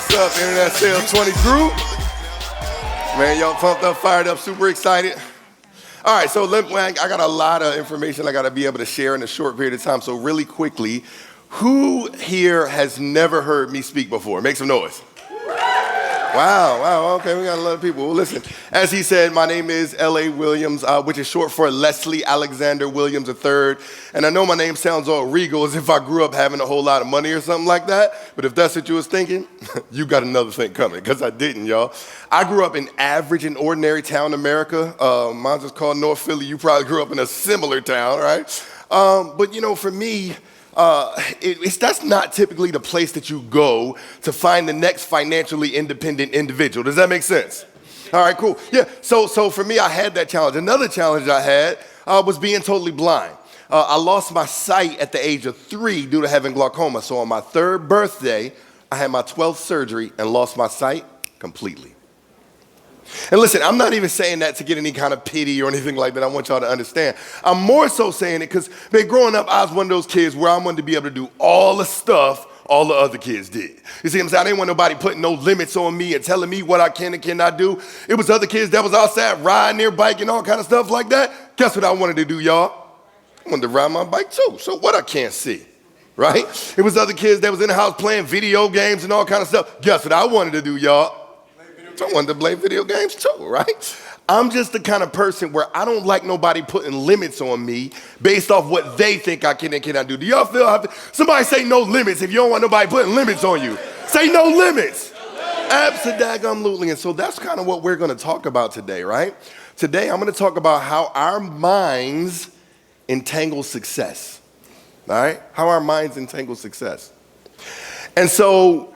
What's up, Internet Sales 20 crew? Man, y'all pumped up, fired up, super excited. All right, so I got a lot of information I got to be able to share in a short period of time. So really quickly, who here has never heard me speak before? Make some noise. Wow, okay, we got a lot of people. Well, listen, as he said, my name is L.A. Williams, which is short for Leslie Alexander Williams III. And I know my name sounds all regal as if I grew up having a whole lot of money or something like that. But if that's what you was thinking, you got another thing coming, because I didn't, y'all. I grew up in average and ordinary town America. Mine's just called North Philly. You probably grew up in a similar town, right? But, you know, for me, that's not typically the place that you go to find the next financially independent individual. Does that make sense? All right, cool. Yeah, so for me, I had that challenge. Another challenge I had was being totally blind. I lost my sight at the age of 3 due to having glaucoma. So on my 3rd birthday, I had my 12th surgery and lost my sight completely. And listen, I'm not even saying that to get any kind of pity or anything like that. I want y'all to understand. I'm more so saying it because, man, growing up, I was one of those kids where I wanted to be able to do all the stuff all the other kids did. You see what I'm saying? I didn't want nobody putting no limits on me and telling me what I can and cannot do. It was other kids that was outside riding their bike and all kind of stuff like that. Guess what I wanted to do, y'all? I wanted to ride my bike too. So what I can't see, right? It was other kids that was in the house playing video games and all kind of stuff. Guess what I wanted to do, y'all? I wanted to play video games too, right? I'm just the kind of person where I don't like nobody putting limits on me based off what they think I can and cannot do. Do y'all feel? Somebody say no limits if you don't want nobody putting limits on you. Say no limits. Absolutely. And so that's kind of what we're going to talk about today, right? Today I'm going to talk about how our minds entangle success, all right? How our minds entangle success. And so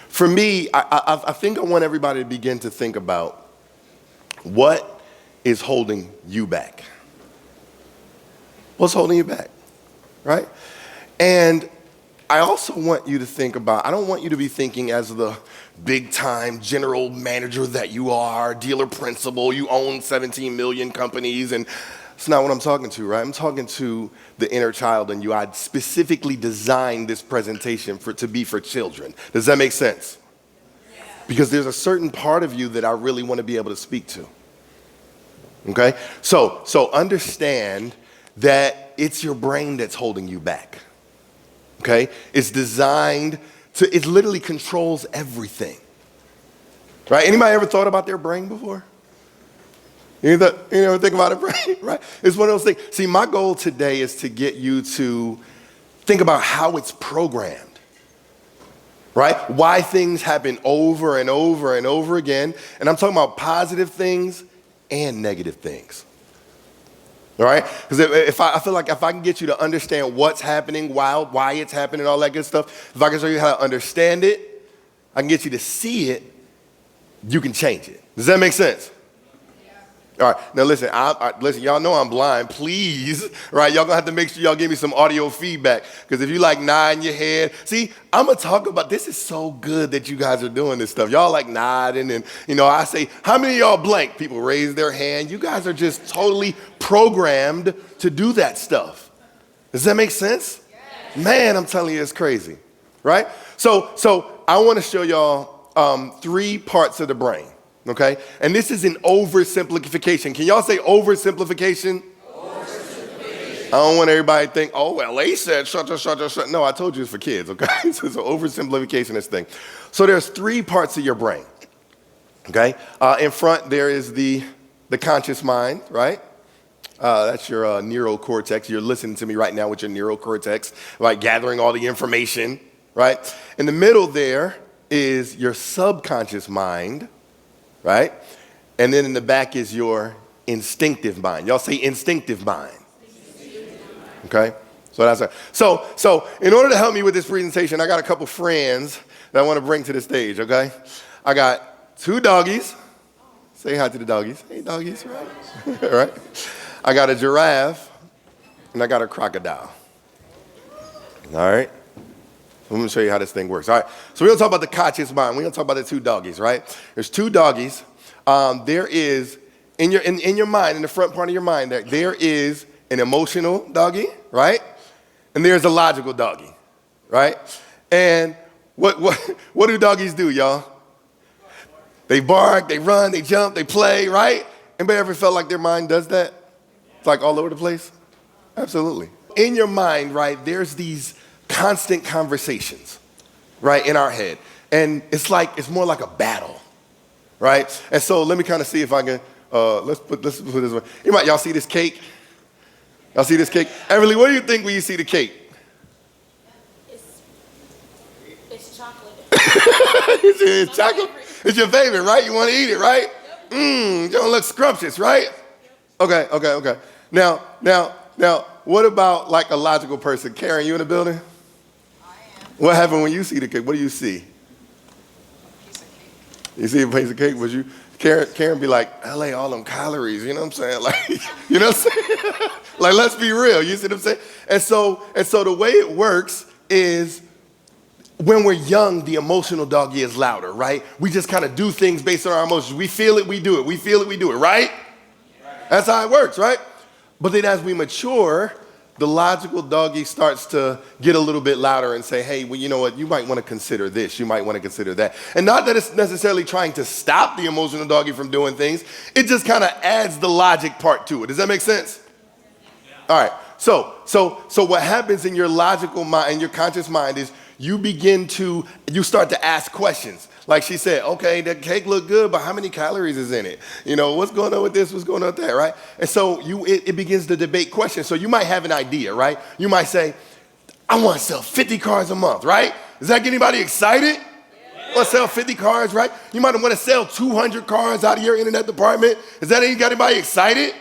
for me, I think I want everybody to begin to think about what is holding you back. What's holding you back, right? And I also want you to think about, I don't want you to be thinking as the big-time general manager that you are, dealer principal, you own 17 million companies, and it's not what I'm talking to, right? I'm talking to the inner child in you. I specifically designed this presentation to be for children. Does that make sense? Yeah. Because there's a certain part of you that I really want to be able to speak to. Okay? So understand that it's your brain that's holding you back. Okay? It's designed it literally controls everything. Right? Anybody ever thought about their brain before? You ever think about it, right? It's one of those things. See, my goal today is to get you to think about how it's programmed, right? Why things happen over and over and over again. And I'm talking about positive things and negative things, all right? Because I feel like if I can get you to understand what's happening, why it's happening, all that good stuff, if I can show you how to understand it, I can get you to see it, you can change it. Does that make sense? All right, now listen, listen, y'all know I'm blind. Please, right, y'all gonna have to make sure y'all give me some audio feedback, because if you like nodding your head, see, I'm gonna talk about, this is so good that you guys are doing this stuff. Y'all like nodding, and I say, how many of y'all blank? People raise their hand. You guys are just totally programmed to do that stuff. Does that make sense? Yes. Man, I'm telling you, it's crazy, right? So I wanna show y'all 3 parts of the brain. Okay? And this is an oversimplification. Can y'all say oversimplification? Oversimplification. I don't want everybody to think, oh, well, they said shut. No, I told you it's for kids, okay? So it's an oversimplification, this thing. So there's 3 parts of your brain, okay? In front, there is the conscious mind, right? That's your neurocortex. You're listening to me right now with your neurocortex, like gathering all the information, right? In the middle there is your subconscious mind, right? And then in the back is your instinctive mind. Y'all say instinctive mind. Okay? So that's it. So in order to help me with this presentation, I got a couple friends that I want to bring to the stage, okay? I got 2 doggies. Say hi to the doggies. Hey, doggies, right? All right. I got a giraffe, and I got a crocodile. All right? I'm going to show you how this thing works. All right, so we're going to talk about the conscious mind. We're going to talk about the 2 doggies, right? There's 2 doggies. There is, in your mind, in the front part of your mind, there is an emotional doggy, right? And there's a logical doggy, right? And What do doggies do, y'all? They bark, they run, they jump, they play, right? Anybody ever felt like their mind does that? It's like all over the place? Absolutely. In your mind, right, there's these constant conversations, right, in our head. And it's more like a battle, right? And so let me kind of see if I can, let's put this way. Y'all see this cake? Y'all see this cake? Everly, what do you think when you see the cake? It's chocolate. It's chocolate? It's your favorite, right? You want to eat it, right? You don't look scrumptious, right? Okay. Now, what about like a logical person? Karen, you in the building? I am. What happened when you see the cake? What do you see? Piece of cake. You see a piece of cake? Would you? Karen be like, LA, all them calories, you know what I'm saying? Like, you know what I'm saying? Like, let's be real, you see what I'm saying? And so the way it works is when we're young, the emotional doggy is louder, right? We just kind of do things based on our emotions. We feel it, we do it. We feel it, we do it, right? That's how it works, right? But then as we mature, the logical doggy starts to get a little bit louder and say, hey, well, you know what? You might want to consider this. You might want to consider that. And not that it's necessarily trying to stop the emotional doggy from doing things. It just kind of adds the logic part to it. Does that make sense? Yeah. All right. So what happens in your logical mind, in your conscious mind is you start to ask questions. Like she said, okay, the cake looked good, but how many calories is in it? You know, what's going on with this? What's going on with that, right? And so it begins to debate questions. So you might have an idea, right? You might say, I want to sell 50 cars a month, right? Does that get anybody excited? Yeah. Want to sell 50 cars, right? You might want to sell 200 cars out of your internet department. Does that got anybody excited?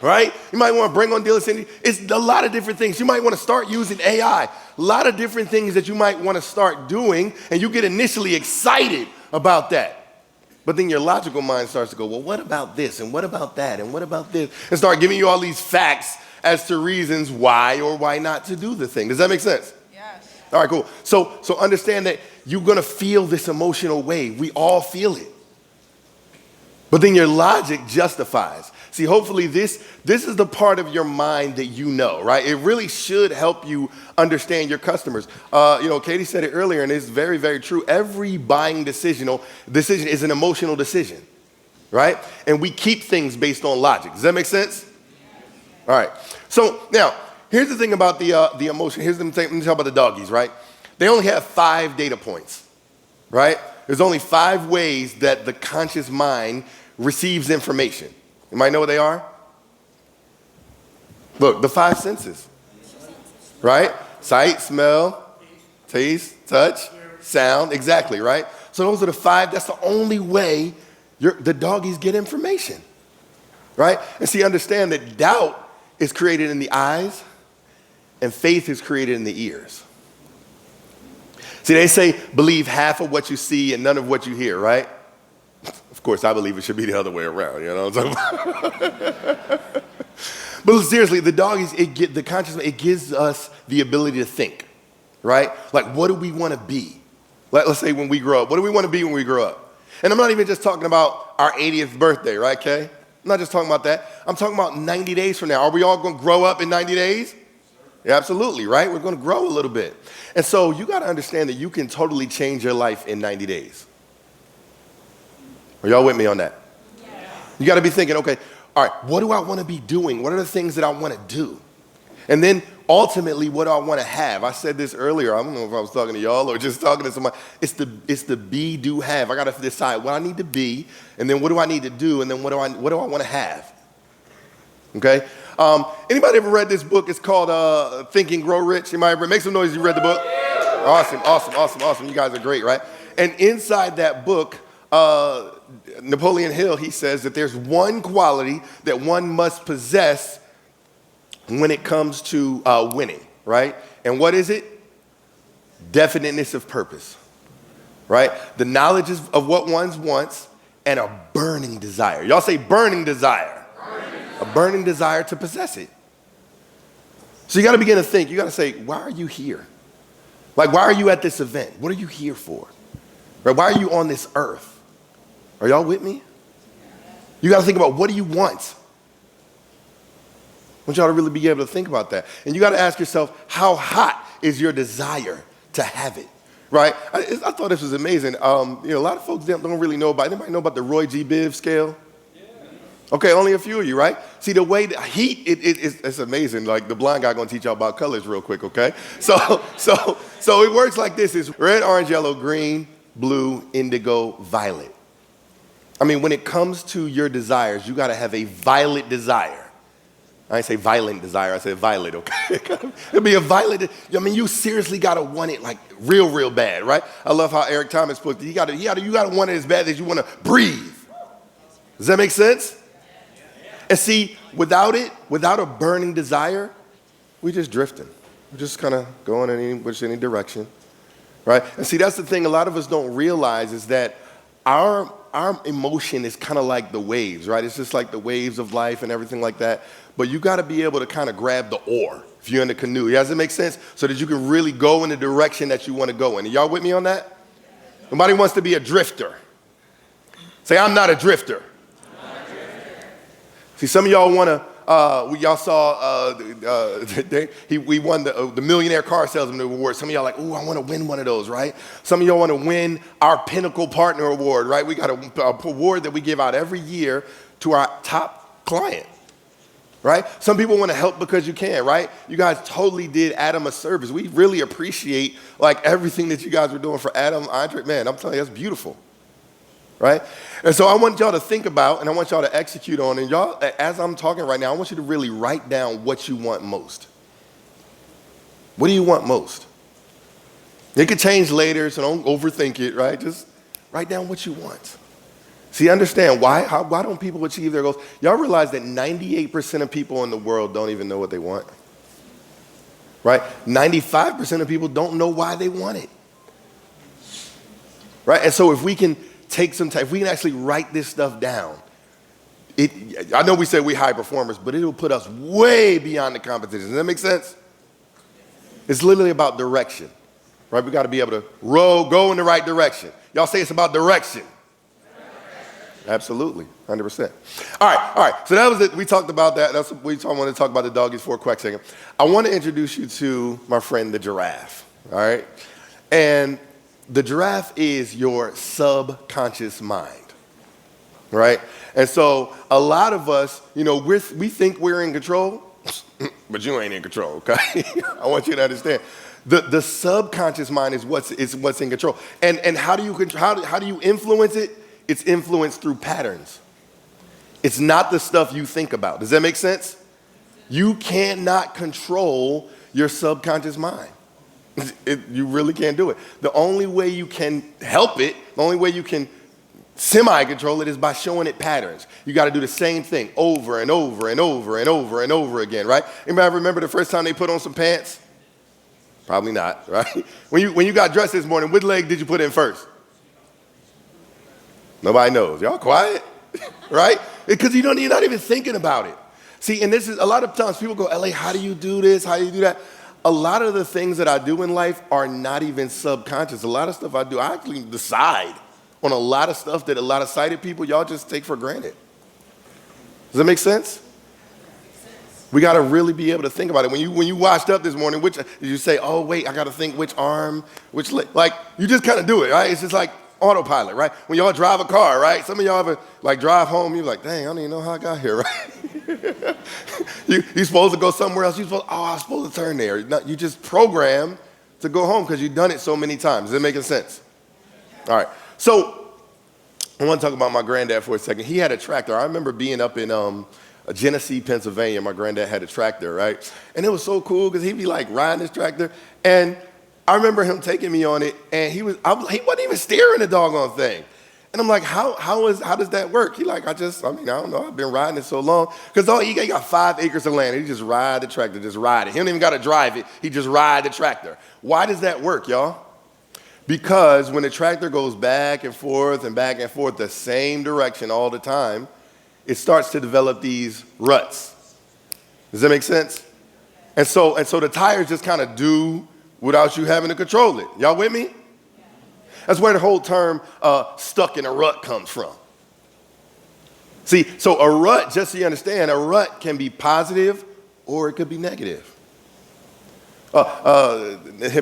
Right? You might want to bring on dealer syndicate. It's a lot of different things. You might want to start using AI. A lot of different things that you might want to start doing, and you get initially excited about that. But then your logical mind starts to go, well, what about this, and what about that, and what about this? And start giving you all these facts as to reasons why or why not to do the thing. Does that make sense? Yes. All right, cool. So understand that you're going to feel this emotional wave. We all feel it. But then your logic justifies. See, hopefully this is the part of your mind that you know, right? It really should help you understand your customers. Katie said it earlier, and it's very, very true. Every buying decision is an emotional decision, right? And we keep things based on logic. Does that make sense? All right. So now, here's the thing about the emotion. Let me talk about the doggies, right? They only have 5 data points, right? There's only 5 ways that the conscious mind receives information. You might know what they are? Look, the 5 senses, right? Sight, smell, taste, touch, sound, exactly, right? So those are the 5, that's the only way the doggies get information, right? And see, understand that doubt is created in the eyes and faith is created in the ears. See, they say believe half of what you see and none of what you hear, right? Of course, I believe it should be the other way around, you know what I'm talking about? But seriously, the doggies, the consciousness, it gives us the ability to think, right? Like, what do we want to be? Let's say when we grow up, what do we want to be when we grow up? And I'm not even just talking about our 80th birthday, right, Kay? I'm not just talking about that. I'm talking about 90 days from now. Are we all going to grow up in 90 days? Yeah, absolutely, right? We're going to grow a little bit. And so you got to understand that you can totally change your life in 90 days. Are y'all with me on that? Yeah. You got to be thinking, okay, all right, what do I want to be doing? What are the things that I want to do? And then ultimately, what do I want to have? I said this earlier. I don't know if I was talking to y'all or just talking to somebody. It's the be, do, have. I got to decide what I need to be, and then what do I need to do, and then what do I want to have? Okay? Anybody ever read this book? It's called Think and Grow Rich. Anybody ever make some noise? You read the book? Awesome. You guys are great, right? And inside that book, Napoleon Hill, he says that there's one quality that one must possess when it comes to winning, right? And what is it? Definiteness of purpose, right? The knowledge of what one wants and a burning desire. Y'all say burning desire. A burning desire to possess it. So you got to begin to think. You got to say, why are you here? Like, why are you at this event? What are you here for? Right? Why are you on this earth? Are y'all with me? You got to think about, what do you want? I want y'all to really be able to think about that. And you got to ask yourself, how hot is your desire to have it? right? I thought this was amazing. A lot of folks don't really know about, anybody know about the Roy G. Biv scale? Okay, only a few of you, right? See, the way the heat, it's amazing. Like, the blind guy gonna teach y'all about colors real quick, okay? So it works like this. It's red, orange, yellow, green, blue, indigo, violet. I mean, when it comes to your desires, you gotta have a violet desire. I didn't say violent desire, I said violet, okay? It'll be a violet, I mean, you seriously gotta want it like real, real bad, right? I love how Eric Thomas put it. You gotta want it as bad as you wanna breathe. Does that make sense? And see, without a burning desire, we're just drifting. We're just kind of going in any direction, right? And see, that's the thing a lot of us don't realize is that our emotion is kind of like the waves, right? It's just like the waves of life and everything like that. But you got to be able to kind of grab the oar if you're in the canoe. Does it make sense? So that you can really go in the direction that you want to go in. Are y'all with me on that? Nobody wants to be a drifter. Say, I'm not a drifter. See, some of y'all want to, y'all saw, we won the Millionaire Car Salesman Award. Some of y'all like, ooh, I want to win one of those, right? Some of y'all want to win our Pinnacle Partner Award, right? We got a award that we give out every year to our top client, right? Some people want to help because you can, right? You guys totally did Adam a service. We really appreciate like everything that you guys were doing for Adam, Andre. Man, I'm telling you, that's beautiful. Right? And so I want y'all to think about, and I want y'all to execute on, and y'all, as I'm talking right now, I want you to really write down what you want most. What do you want most? It could change later, so don't overthink it, right? Just write down what you want. See, understand, why don't people achieve their goals? Y'all realize that 98% of people in the world don't even know what they want? Right? 95% of people don't know why they want it. Right? And so if we can take some time, if we can actually write this stuff down, I know we say we high performers, but it'll put us way beyond the competition. Does that make sense? It's literally about direction, right? We got to be able to go in the right direction. Y'all say it's about direction. Absolutely, 100%. All right. So that was it. We talked about that. That's what we want to talk about the doggies for a quick second. I want to introduce you to my friend, the giraffe, all right? And the giraffe is your subconscious mind, right? And so a lot of us, we think we're in control, but you ain't in control, okay? I want you to understand. The subconscious mind is what's in control. And how do you influence it? It's influenced through patterns. It's not the stuff you think about. Does that make sense? You cannot control your subconscious mind. You really can't do it. The only way you can help it, the only way you can semi-control it is by showing it patterns. You got to do the same thing over and over and over and over and over again, right? Anybody remember the first time they put on some pants? Probably not, right? When you got dressed this morning, which leg did you put in first? Nobody knows. Y'all quiet, right? Because you're not even thinking about it. See, and this is a lot of times people go, LA, how do you do this? How do you do that? A lot of the things that I do in life are not even subconscious. A lot of stuff I do, I actually decide on a lot of stuff that a lot of sighted people, y'all just take for granted. Does that make sense? We got to really be able to think about it. When you washed up this morning, did you say, oh, wait, I got to think which arm, which leg? Like, you just kind of do it, right? It's just like autopilot, right? When y'all drive a car, right? Some of y'all ever drive home, you're like, dang, I don't even know how I got here, right? You're supposed to go somewhere else. I was supposed to turn there. You just programmed to go home because you've done it so many times. Is it making sense? All right. So I want to talk about my granddad for a second. He had a tractor. I remember being up in Genesee, Pennsylvania. My granddad had a tractor, right? And it was so cool because he'd be like riding his tractor. And I remember him taking me on it, and he wasn't even steering the doggone thing. And I'm like, how does that work? He like, I don't know. I've been riding it so long. Because he got 5 acres of land. He just ride the tractor, just ride it. He don't even got to drive it. He just ride the tractor. Why does that work, y'all? Because when the tractor goes back and forth the same direction all the time, it starts to develop these ruts. Does that make sense? And so the tires just kind of do without you having to control it. Y'all with me? That's where the whole term stuck in a rut comes from. See, so a rut, just so you understand, a rut can be positive or it could be negative. What is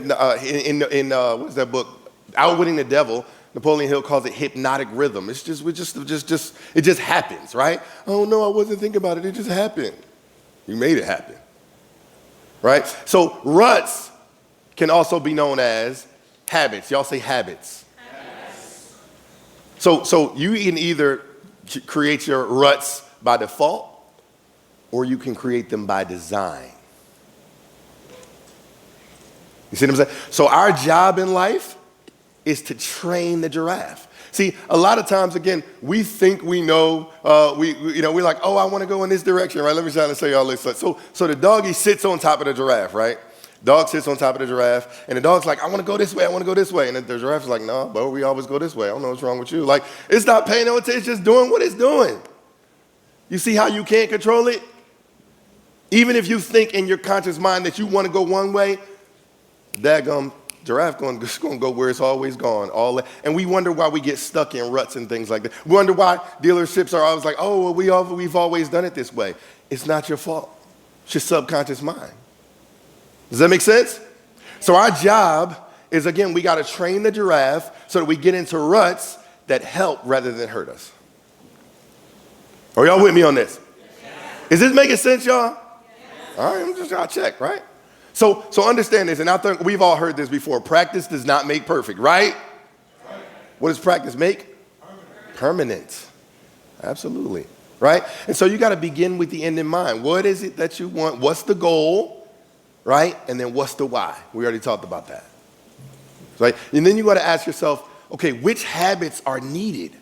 that book? Outwitting the Devil. Napoleon Hill calls it hypnotic rhythm. It's it just happens, right? Oh no, I wasn't thinking about it. It just happened. You made it happen, right? So ruts can also be known as habits. Y'all say habits. So you can either create your ruts by default, or you can create them by design. You see what I'm saying? So our job in life is to train the giraffe. See, a lot of times, again, we think we know, we're like, oh, I want to go in this direction, right? Let me try to say all this. So the doggy sits on top of the giraffe, right? Dog sits on top of the giraffe, and the dog's like, I want to go this way, I want to go this way. And the giraffe's like, no, but we always go this way. I don't know what's wrong with you. Like, it's not paying no attention, it's just doing what it's doing. You see how you can't control it? Even if you think in your conscious mind that you want to go one way, daggum, giraffe going to go where it's always gone. And we wonder why we get stuck in ruts and things like that. We wonder why dealerships are always like, oh, well, we've always done it this way. It's not your fault. It's your subconscious mind. Does that make sense? So our job is, again, we got to train the giraffe so that we get into ruts that help rather than hurt us. Are y'all with me on this? Yes. Is this making sense, y'all? Yes. All right, I'm just trying to check, right? So understand this, and I think we've all heard this before. Practice does not make perfect, right? What does practice make? Permanent. Absolutely, right? And so you got to begin with the end in mind. What is it that you want? What's the goal, right? And then what's the why? We already talked about that, right? And then you got to ask yourself, okay, which habits are needed?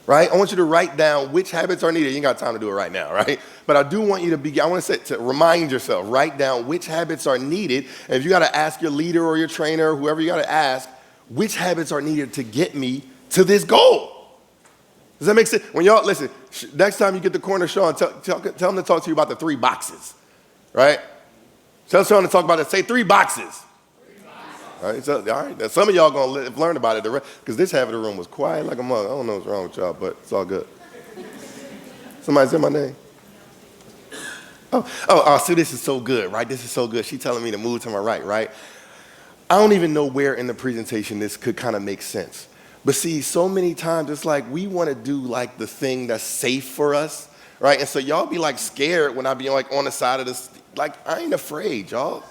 Right? I want you to write down which habits are needed. You ain't got time to do it right now, right? But I do want you to begin. I want to remind yourself, write down which habits are needed. And if you got to ask your leader or your trainer, whoever you got to ask, which habits are needed to get me to this goal? Does that make sense? When y'all, listen, next time you get the corner, Sean, tell him to talk to you about the 3 boxes, right? Tell Sean to talk about it. Say 3 boxes. All right, all right. Now, some of y'all gonna learn about it because this half of the room was quiet like a mug. I don't know what's wrong with y'all, but it's all good. Somebody said my name. So this is so good, right? This is so good. She's telling me to move to my right, right? I don't even know where in the presentation this could kind of make sense. But see, so many times it's like we want to do like the thing that's safe for us, right? And so y'all be like scared when I be like on the side of this. Like I ain't afraid, y'all.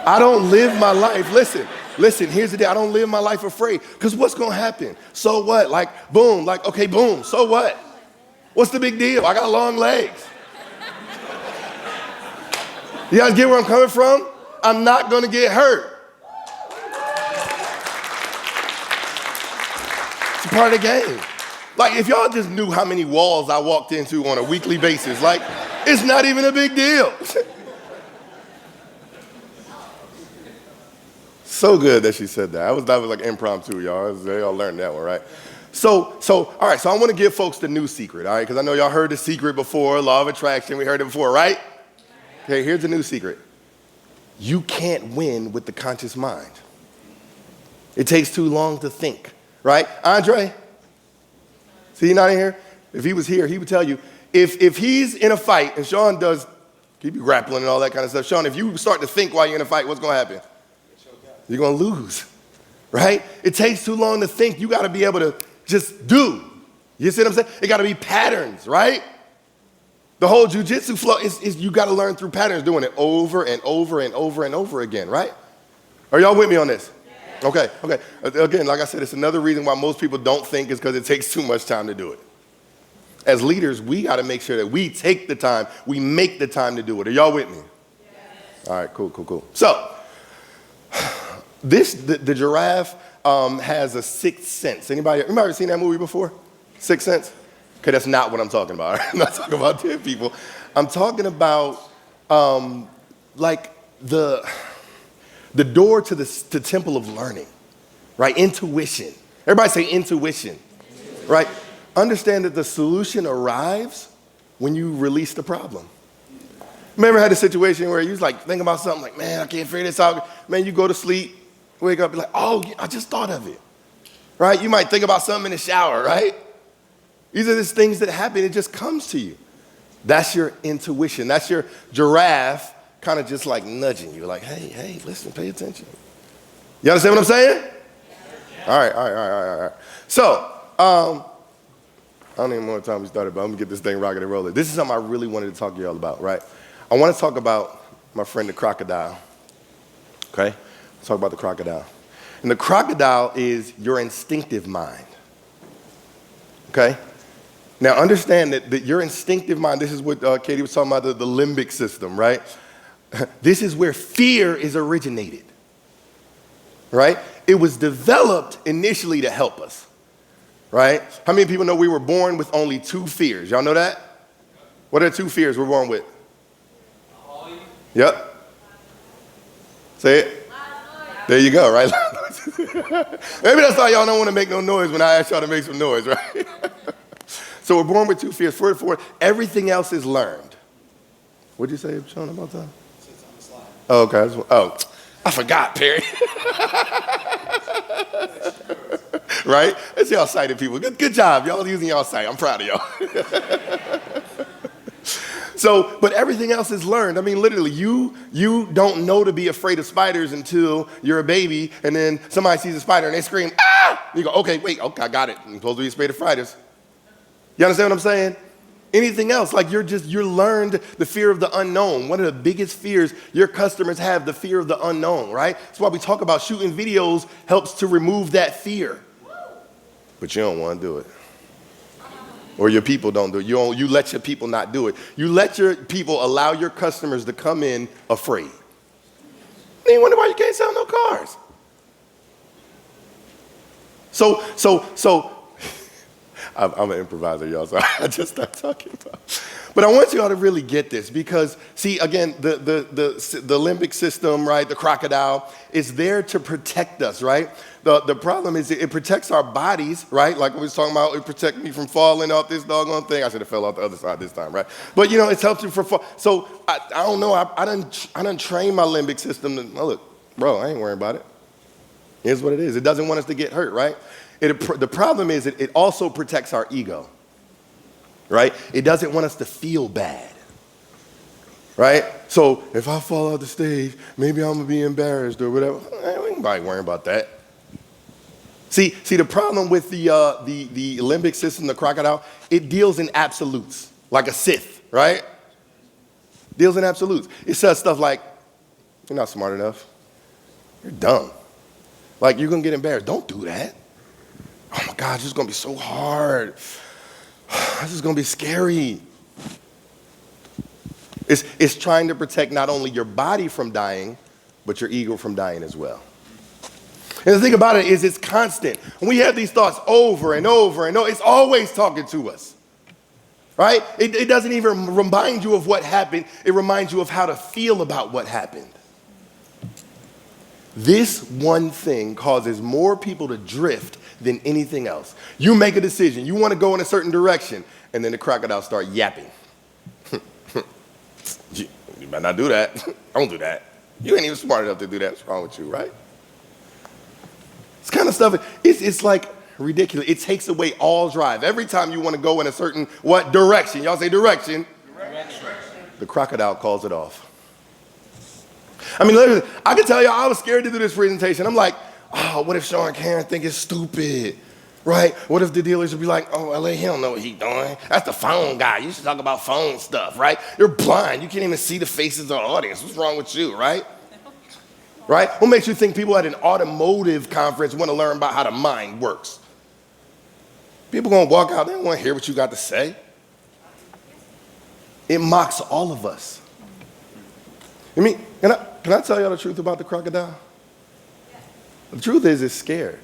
I don't live my life. Listen, here's the deal. I don't live my life afraid. Because what's going to happen? So what? Like, boom. Like, okay, boom. So what? What's the big deal? I got long legs. You guys get where I'm coming from? I'm not going to get hurt. It's a part of the game. Like, if y'all just knew how many walls I walked into on a weekly basis, like, it's not even a big deal. So good that she said that. That was like impromptu, y'all. They all learned that one, right? So, all right, so I want to give folks the new secret, all right? Because I know y'all heard the secret before, law of attraction. We heard it before, right? Okay, here's the new secret. You can't win with the conscious mind. It takes too long to think, right? Andre? See, he's not in here? If he was here, he would tell you, if he's in a fight, and Sean does, keep you grappling and all that kind of stuff. Sean, if you start to think while you're in a fight, what's going to happen? You're going to lose, right? It takes too long to think. You got to be able to just do. You see what I'm saying? It got to be patterns, right? The whole jujitsu flow is you got to learn through patterns, doing it over and over and over and over again, right? Are y'all with me on this? Okay. Again, like I said, it's another reason why most people don't think is because it takes too much time to do it. As leaders, we got to make sure that we take the time, we make the time to do it. Are y'all with me? Yes. All right, cool. So, the giraffe has a sixth sense. Anybody ever seen that movie before? Sixth Sense? Okay, that's not what I'm talking about. I'm not talking about dead people. I'm talking about like the door to the temple of learning, right? Intuition. Everybody say intuition, right? Understand that the solution arrives when you release the problem. Remember, I had a situation where you was like thinking about something like, man, I can't figure this out. Man, you go to sleep, wake up, be like, oh, I just thought of it, right? You might think about something in the shower, right? These are things that happen. It just comes to you. That's your intuition. That's your giraffe kind of just like nudging you, like, hey, listen, pay attention. You understand what I'm saying? All right. So, I don't even know what time we started, but I'm gonna get this thing rocking and rolling. This is something I really wanted to talk to y'all about, right? I want to talk about my friend the crocodile, okay? Let's talk about the crocodile. And the crocodile is your instinctive mind, okay? Now understand that your instinctive mind, this is what Katie was talking about, the limbic system, right? This is where fear is originated, right? It was developed initially to help us, right? How many people know we were born with only 2 fears? Y'all know that? What are the 2 fears we're born with? Yep. Say it. There you go, right? Maybe that's why y'all don't want to make no noise when I ask y'all to make some noise, right? So we're born with 2 fears. For everything else is learned. What'd you say, Sean, about that? Oh, okay. Oh, I forgot, Perry. Right? That's y'all sighted people. Good job. Y'all using y'all sight. I'm proud of y'all. So, but everything else is learned. I mean, literally, you don't know to be afraid of spiders until you're a baby, and then somebody sees a spider and they scream, ah! You go, okay, I got it. I'm supposed to be afraid of spiders. You understand what I'm saying? Anything else, like you're learned the fear of the unknown. One of the biggest fears your customers have, the fear of the unknown, right? That's why we talk about shooting videos helps to remove that fear. But you don't want to do it. Or your people don't do it. You let your people not do it. You let your people allow your customers to come in afraid. And you wonder why you can't sell no cars. So I'm an improviser, y'all, so I just started talking about. But I want y'all to really get this because, see, again, the limbic system, right, the crocodile, is there to protect us, right? The problem is it protects our bodies, right? Like we was talking about, it protects me from falling off this doggone thing. I should have fell off the other side this time, right? But, it helps you from fall. So, I don't know, I done trained my limbic system to, oh, look, bro, I ain't worrying about it. Here's what it is. It doesn't want us to get hurt, right? The problem is it also protects our ego, right? It doesn't want us to feel bad, right? So if I fall off the stage, maybe I'm going to be embarrassed or whatever. Ain't nobody worrying about that. See, the problem with the limbic system, the crocodile, it deals in absolutes, like a Sith, right? Deals in absolutes. It says stuff like, you're not smart enough. You're dumb. Like, you're going to get embarrassed. Don't do that. Oh my God, this is going to be so hard. This is going to be scary. It's trying to protect not only your body from dying, but your ego from dying as well. And the thing about it is it's constant. When we have these thoughts over and over and over, it's always talking to us, right? It doesn't even remind you of what happened. It reminds you of how to feel about what happened. This one thing causes more people to drift than anything else. You make a decision. You want to go in a certain direction, and then the crocodile start yapping. You better not do that. Don't do that. You ain't even smart enough to do that. What's wrong with you, right? This kind of stuff, it's like ridiculous. It takes away all drive. Every time you want to go in a certain, what, direction? Y'all say direction. Direction. The crocodile calls it off. I mean, literally, I can tell y'all I was scared to do this presentation. I'm like, oh, what if Sean Karen think it's stupid, right? What if the dealers would be like, oh, LA, he don't know what he's doing. That's the phone guy. You should talk about phone stuff, right? You're blind. You can't even see the faces of the audience. What's wrong with you, right? Right? What makes you think people at an automotive conference want to learn about how the mind works? People going to walk out, they don't want to hear what you got to say. It mocks all of us. I mean, can I tell y'all the truth about the crocodile? The truth is it's scared.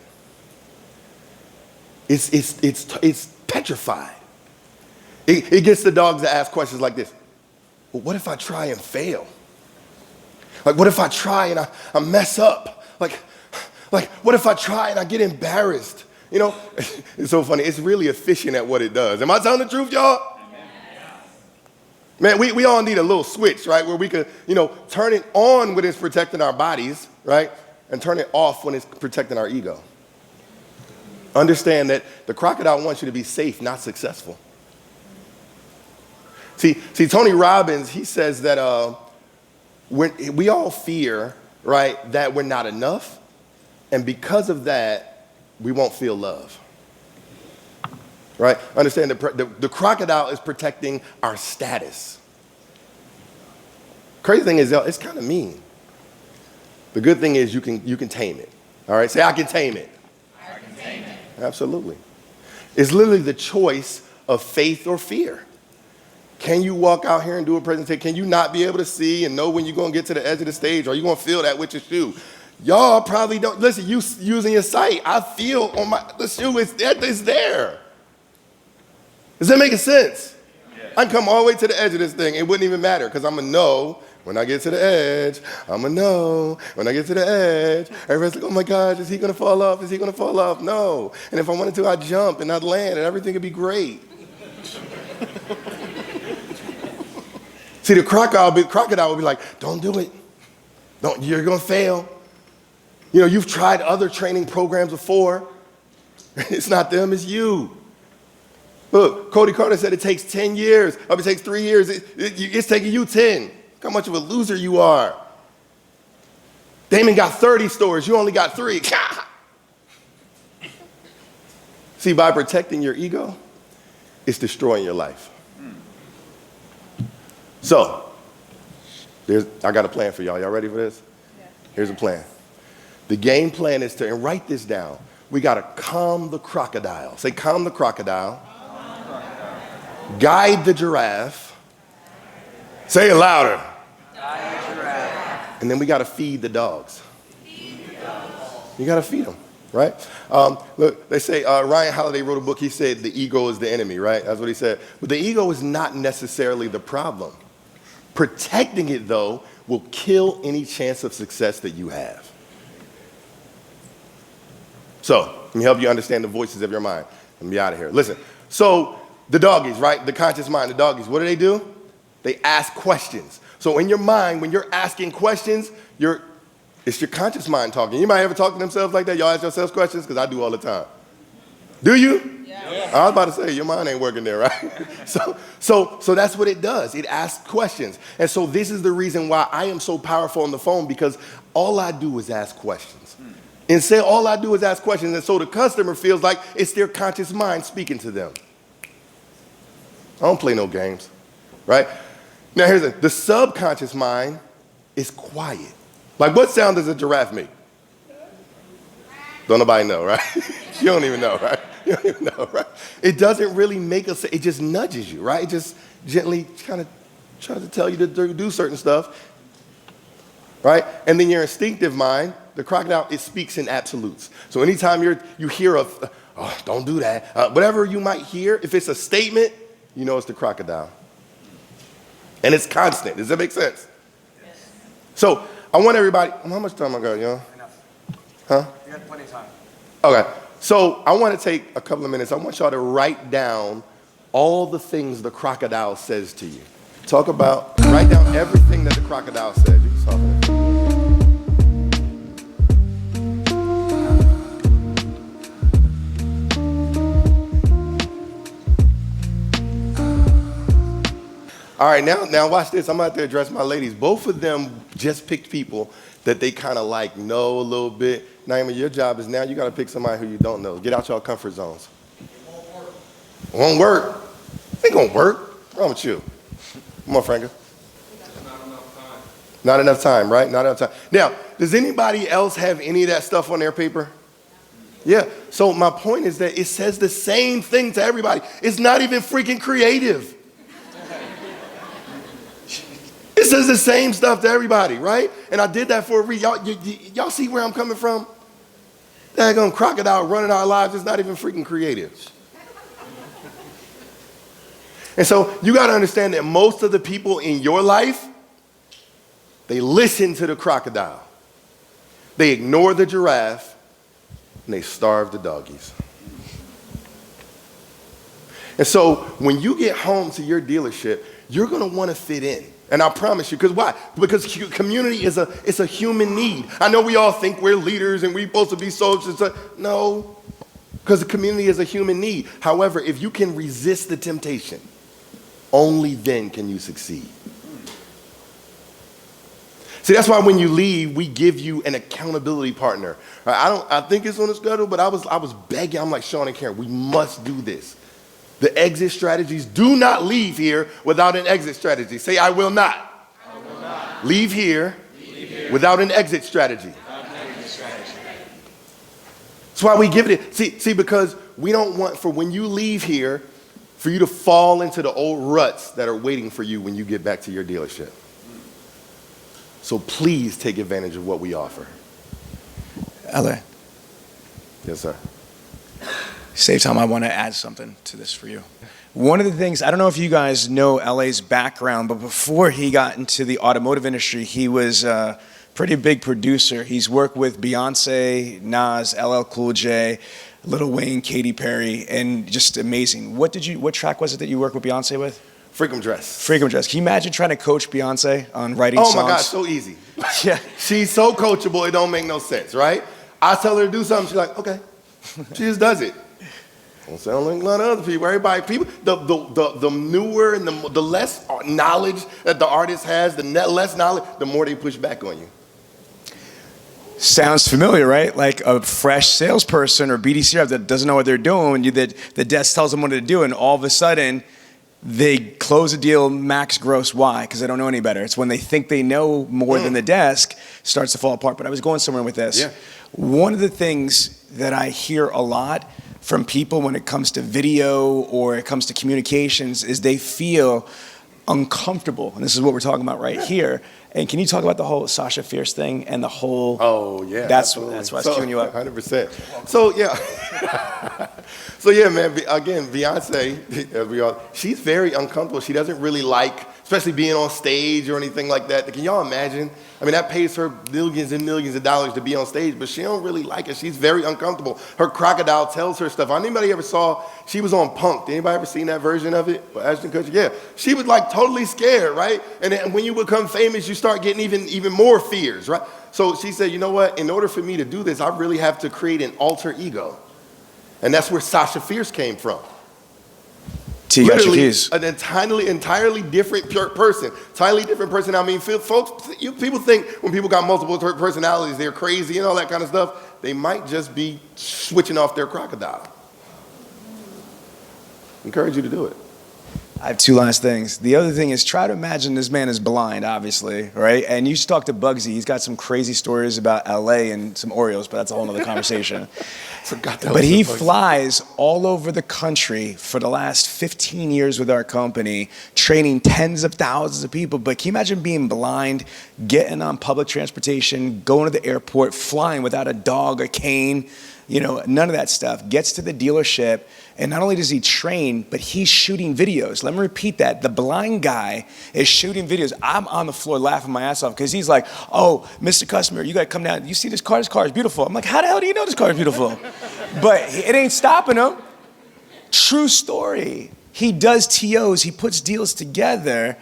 It's petrified. It gets the dogs to ask questions like this. Well, what if I try and fail? Like, what if I try and I mess up? Like, what if I try and I get embarrassed? It's so funny. It's really efficient at what it does. Am I telling the truth, y'all? Man, we all need a little switch, right, where we could, turn it on when it's protecting our bodies, right, and turn it off when it's protecting our ego. Understand that the crocodile wants you to be safe, not successful. See, Tony Robbins, he says that when we all fear, right, that we're not enough. And because of that, we won't feel love. Right? Understand the crocodile is protecting our status. Crazy thing is, it's kind of mean. The good thing is you can tame it. All right? Say, I can tame it. I can tame it. Absolutely. It's literally the choice of faith or fear. Can you walk out here and do a presentation? Can you not be able to see and know when you're going to get to the edge of the stage? Or are you going to feel that with your shoe? Y'all probably don't. Listen, you using your sight. I feel on the shoe, it's there. Is that making sense? Yeah. I can come all the way to the edge of this thing. It wouldn't even matter because I'm going to know when I get to the edge. I'm going to know when I get to the edge. Everybody's like, oh my gosh, is he going to fall off? Is he going to fall off? No. And if I wanted to, I'd jump and I'd land and everything would be great. See, the crocodile would be like, don't do it. You're going to fail. You know, you've tried other training programs before. It's not them, it's you. Look, Cody Carter said it takes 10 years. It takes 3 years. It's taking you 10. Look how much of a loser you are. Damon got 30 stores. You only got 3. See, by protecting your ego, it's destroying your life. So, I got a plan for y'all. Y'all ready for this? Yeah. Here's a plan. The game plan is and write this down. We got to calm the crocodile. Say, calm the crocodile. Guide the giraffe. Say it louder. Guide the giraffe. And then we got to feed the dogs. You got to feed them, right? Look, they say, Ryan Holiday wrote a book. He said the ego is the enemy, right? That's what he said. But the ego is not necessarily the problem. Protecting it, though, will kill any chance of success that you have. So, let me help you understand the voices of your mind. Let me be out of here. Listen, so the doggies, right? The conscious mind, the doggies, what do? They ask questions. So in your mind, when you're asking questions, it's your conscious mind talking. Anybody ever talk to themselves like that? Y'all ask yourselves questions? Because I do all the time. Do you? Yeah. I was about to say, your mind ain't working there, right? So that's what it does. It asks questions. And so this is the reason why I am so powerful on the phone, because all I do is ask questions. And say all I do is ask questions. And so the customer feels like it's their conscious mind speaking to them. I don't play no games, right? Now here's the subconscious mind is quiet. Like, what sound does a giraffe make? Don't nobody know, right? You don't even know, right? You don't even know, right? It doesn't really make us, it just nudges you, right? It just gently kind of tries to tell you to do certain stuff, right? And then your instinctive mind, the crocodile, it speaks in absolutes. So anytime you hear don't do that, whatever you might hear, if it's a statement, you know it's the crocodile. And it's constant. Does that make sense? Yes. So I want everybody, how much time I got, y'all? Enough. Huh? You got plenty of time. Okay. So I want to take a couple of minutes. I want y'all to write down all the things the crocodile says to you. Write down everything that the crocodile says. You can solve it. All right, now watch this. I'm about to address my ladies. Both of them just picked people that they kind of like know a little bit. Naima, your job is now you got to pick somebody who you don't know. Get out your comfort zones. It won't work. It won't work? It ain't gonna work. What's wrong with you? Come on, Franca. Not enough time. Not enough time, right? Not enough time. Now, does anybody else have any of that stuff on their paper? Yeah. So my point is that it says the same thing to everybody. It's not even freaking creative. It says the same stuff to everybody, right? And I did that for a reason. Y'all see where I'm coming from? That daggone crocodile running our lives is not even freaking creative. And so you got to understand that most of the people in your life, they listen to the crocodile. They ignore the giraffe, and they starve the doggies. And so when you get home to your dealership, you're going to want to fit in. And I promise you, because why? Because community is a human need. I know we all think we're leaders and we're supposed to be soldiers. No, because the community is a human need. However, if you can resist the temptation, only then can you succeed. See, that's why when you leave, we give you an accountability partner. Right? I think it's on the schedule, but I was begging. I'm like, Sean and Karen, we must do this. The exit strategies, do not leave here without an exit strategy. Say, I will not. I will not Leave here leave here without an exit strategy. without an exit strategy. That's why we give it. See, because we don't want for when you leave here, for you to fall into the old ruts that are waiting for you when you get back to your dealership. So please take advantage of what we offer. LA, Yes, sir. save time. I want to add something to this for you. One of the things, I don't know if you guys know LA's background, but before he got into the automotive industry, he was a pretty big producer. He's worked with Beyonce, Nas, LL Cool J, Lil Wayne, Katy Perry, and just amazing. What track was it that you worked with Beyonce with? Freakum Dress. Freakum Dress. Can you imagine trying to coach Beyonce on writing songs? Oh my God, so easy. Yeah. She's so coachable, it don't make no sense, right? I tell her to do something, she's like, okay. She just does it. Don't sound like a lot of other people. The newer and the less knowledge that the artist has, less knowledge, the more they push back on you. Sounds familiar, right? Like a fresh salesperson or BDC rep that doesn't know what they're doing, the desk tells them what to do, and all of a sudden, they close a deal max gross. Why? Because they don't know any better. It's when they think they know more than the desk starts to fall apart. But I was going somewhere with this. Yeah. One of the things that I hear a lot from people when it comes to video or it comes to communications is they feel uncomfortable. And this is what we're talking about right here. And can you talk about the whole Sasha Fierce thing and the whole... Oh, yeah. That's why I was queuing you up. 100%. So, yeah. So, yeah, man, again, Beyonce, as we all, she's very uncomfortable. She doesn't really like, especially being on stage or anything like that. Can y'all imagine? I mean, that pays her millions and millions of dollars to be on stage, but she don't really like it. She's very uncomfortable. Her crocodile tells her stuff. Anybody ever saw, she was on Punk'd. Anybody ever seen that version of it? Ashton Kutcher? Yeah. She was like totally scared, right? And then when you become famous, you start getting even more fears, right? So she said, you know what? In order for me to do this, I really have to create an alter ego. And that's where Sasha Fierce came from. T, got your keys. An entirely different person. Entirely different person. I mean, folks, people think when people got multiple personalities, they're crazy and all that kind of stuff. They might just be switching off their crocodile. Encourage you to do it. I have two last things. The other thing is try to imagine this man is blind, obviously, right? And you should talk to Bugsy. He's got some crazy stories about LA and some Oreos, but that's a whole other conversation. But he flies all over the country for the last 15 years with our company, training tens of thousands of people. But can you imagine being blind, getting on public transportation, going to the airport, flying without a dog, a cane, none of that stuff. Gets to the dealership, and not only does he train, but he's shooting videos. Let me repeat that. The blind guy is shooting videos. I'm on the floor laughing my ass off because he's like, oh, Mr. Customer, you got to come down. You see this car? This car is beautiful. I'm like, how the hell do you know this car is beautiful? But it ain't stopping him. True story. He does TOs. He puts deals together.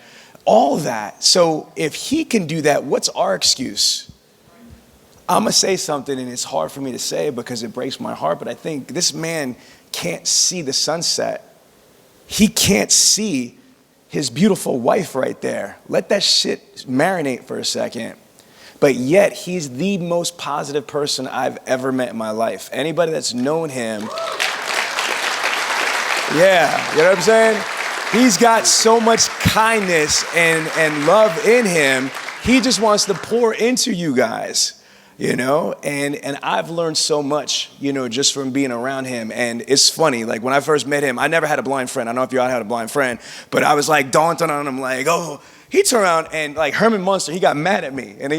All that. So if he can do that, what's our excuse? I'm going to say something, and it's hard for me to say because it breaks my heart, but I think this man can't see the sunset. He can't see his beautiful wife right there. Let that shit marinate for a second. But yet, he's the most positive person I've ever met in my life. Anybody that's known him, yeah, you know what I'm saying? He's got so much kindness and love in him. He just wants to pour into you guys. And I've learned so much, just from being around him. And it's funny, like when I first met him, I never had a blind friend. I don't know if y'all had a blind friend, but I was like daunting on him, like, oh, he turned around and like Herman Munster, he got mad at me. And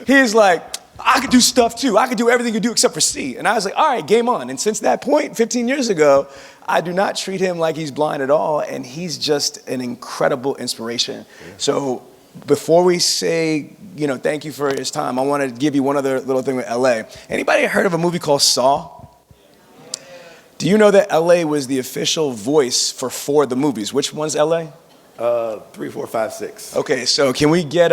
he's like, I could do stuff too. I could do everything you do except for see. And I was like, all right, game on. And since that point, 15 years ago, I do not treat him like he's blind at all. And he's just an incredible inspiration. Yeah. So before we say, thank you for his time, I want to give you one other little thing with LA. Anybody heard of a movie called Saw? Do you know that LA was the official voice for 4 of the movies? Which one's LA? 3, 4, 5, 6. Okay, so can we get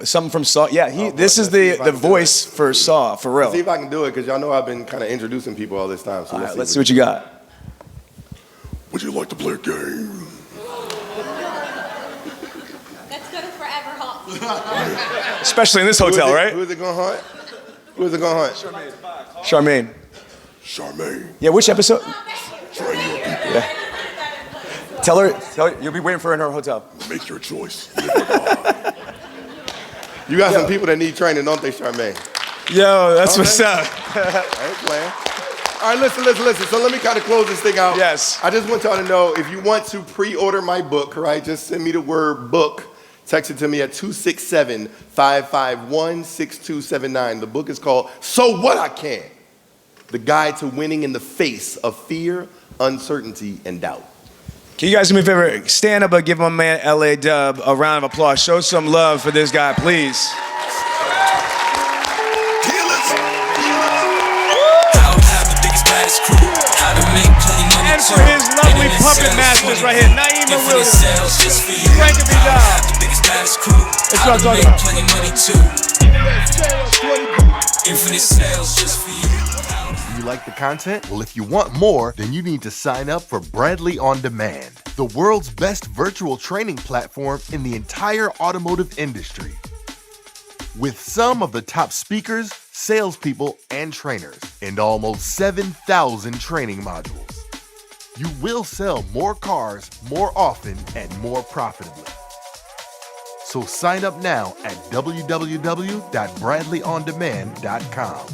something from Saw? Yeah, this is the voice for Saw, for real. Let's see if I can do it, because y'all know I've been kind of introducing people all this time. So let's see what you got. Would you like to play a game? Let's go to Forever Home. Especially in this hotel, right? Who is it gonna hunt? Who is it gonna hunt? Charmaine. Charmaine. Yeah, which episode? Train your people. Yeah. Tell her, you'll be waiting for her in her hotel. Make your choice. You got some people that need training, don't they, Charmaine? Yo, that's Okay. what's up. I ain't playing. All right, listen. So let me kind of close this thing out. Yes. I just want y'all to know, if you want to pre-order my book, right, just send me the word book. Text it to me at 267-551-6279. The book is called So What I Can. The Guide to Winning in the Face of Fear, Uncertainty, and Doubt. Can you guys do me a favor? Stand up and give my man LA Dub a round of applause. Show some love for this guy, please. And for his lovely puppet masters right here, Naima Williams, cranking me down. That's what I'm talking about. Infinite sales just for you. You like the content? Well, if you want more, then you need to sign up for Bradley On Demand, the world's best virtual training platform in the entire automotive industry. With some of the top speakers, salespeople, and trainers, and almost 7,000 training modules. You will sell more cars more often and more profitably. So sign up now at www.bradleyondemand.com.